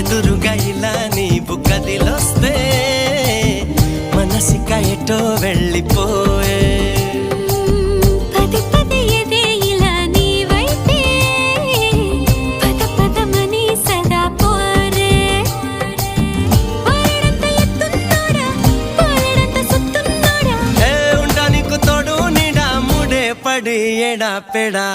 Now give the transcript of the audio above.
ఎదురుగా ఇలా నీవు కదిలొస్తే మనసిక ఎటో వెళ్ళిపోయే పడి ఎడా పెడా